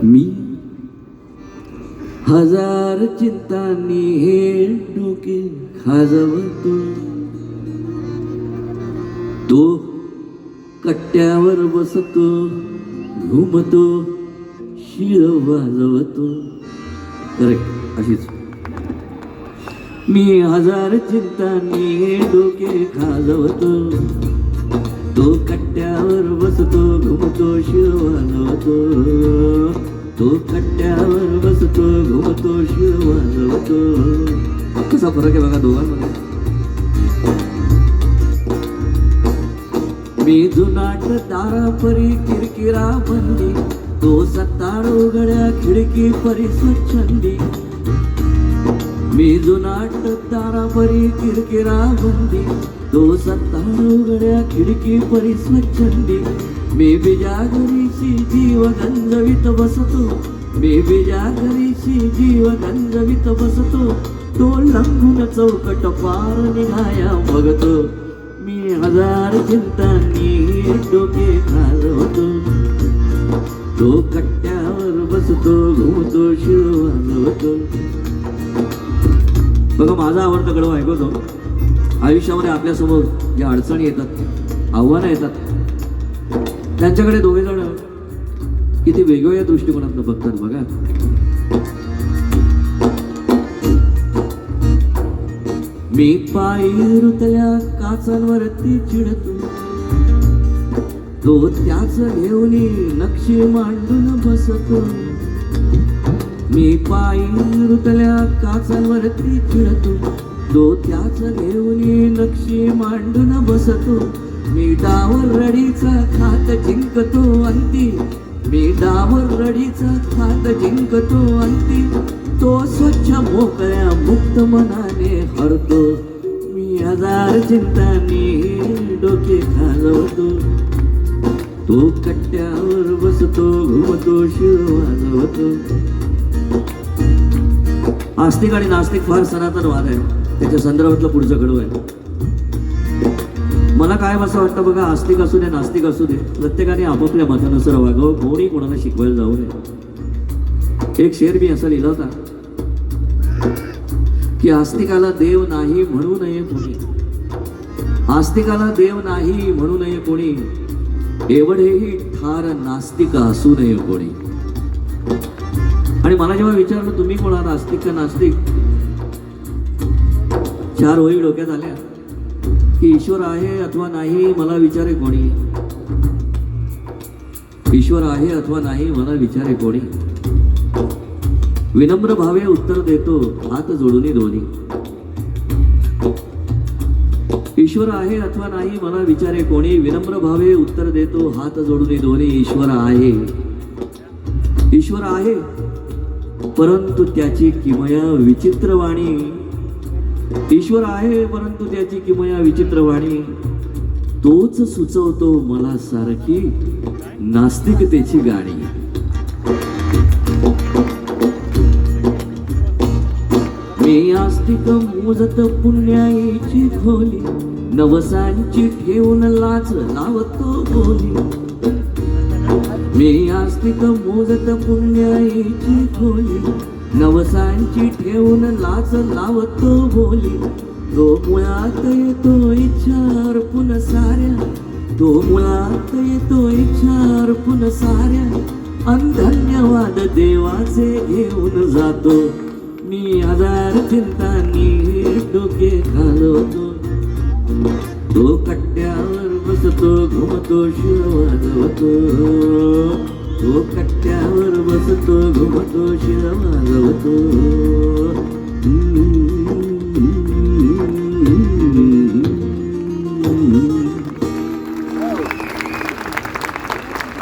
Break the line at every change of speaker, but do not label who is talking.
मी हजार चिंतांनी हे डोके खाजवतो, तो कट्ट्यावर बसतो, घुमतो, शिळ वाजवतो. करेक्ट, अशीच. मी हजार चिंतांनी हे डोके खाजवतो, तो कट्ट्यावर बसतो, घुमतो, शिळ वाजवतो. तो कट्ट्यावर बसतो, घुमतो, शिळ वाजवतो. कसा फरक आहे बघा दोघांमध्ये. मी जुनाट दारापरी किरकिरा बंदी, तो सत्तार उघड्या खिडकी परी स्वच्छंदी. मी जुनाट दारापरी किरकिरा बंदी, तो सत्तार उघड्या खिडकी परी स्वच्छंदी. मी बिजागरीशी जीव गंजवित बसतो, मी बिजागरीशी जीव गंजवित बसतो. तो लंघून चौकट पार निघाया बघतो. मी हजार चिंतांनी डोके खाजवतो, तो कट्ट्यावर बसतो, घुमतो, शिळ वाजवतो. बघा माझा आवडता कडवा ऐकवतो. आयुष्यामध्ये आपल्यासमोर ज्या अडचणी येतात, आव्हानं येतात, त्यांच्याकडे दोघे जण किती वेगवेगळ्या दृष्टिकोनातून बघतात बघा. मी पायी रुतल्या काचांवरती चिडतो, तो त्याच घेऊन नक्षी मांडून बसतो. मी पायी रुतल्या काचांवरती चिडतो, तो त्याच घेऊन नक्षी मांडून बसतो. मी डावर रडीचा खात जिंकतो अंती, मी डावर रडीचा खात जिंकतो अंती. तो स्वच्छ मोकळ्या मुक्त मनाने हरतो. मी हजार चिंतांनी डोके खाजवतो, तो कट्ट्यावर बसतो, घुमतो, शिळ वाजवतो. आस्तिक आणि नास्तिक फार सनातन वाद आहे, त्याच्या संदर्भातलं पुढचं कडवं आहे. मला काय असं वाटतं बघा, आस्तिक असू दे नास्तिक असू दे, प्रत्येकाने आपापल्या मतानुसार वागावं, कोणी कोणाला शिकवायला जाऊ नये. एक शेर मी असा लिहिला होता की आस्तिकाला देव नाही म्हणू नये कोणी, आस्तिकाला देव नाही म्हणू नये कोणी, एवढेही ठार नास्तिक असू नये कोणी. आणि मला जेव्हा विचारलं तुम्ही कोण आहात, आस्तिक का नास्तिक, चार ओळी डोक्यात आल्या की ईश्वर आहे अथवा नाही मला विचारे कोणी, ईश्वर आहे अथवा नाही मला विचारे कोणी. विनम्र भावे उत्तर देतो हात जोडून दोन्ही. ईश्वर आहे अथवा नाही मला विचारे कोणी, विनम्र भावे उत्तर देतो हात जोडून दोन्ही. ईश्वर आहे, ईश्वर आहे, परंतु त्याची किमया विचित्रवाणी. ईश्वर आहे परंतु त्याची किमया विचित्रवाणी. तोच सुचवतो मला सारखी नास्तिकतेची गाणी. मी आस्तिक मोजत पुण्याईची खोली, नवसांची ठेवून लाच लावतो बोली. मी आस्तिक मोजत पुण्याईची खोली, नवसांची ठेवून लाच लावतो बोली. तो मुळात येतो इच्छा अर्पून साऱ्या, तो मुळात येतो इच्छा अर्पून साऱ्या. धन्यवाद देवाचे घेऊन जातो. मी हजार चिंतांनी डोके घालवतो, तो कट्ट्यावर बसतो, घुमतो, शिळ वाजवतो. तो कट्ट्यावर बसतो, घुमतो, शिळ वाजवतो.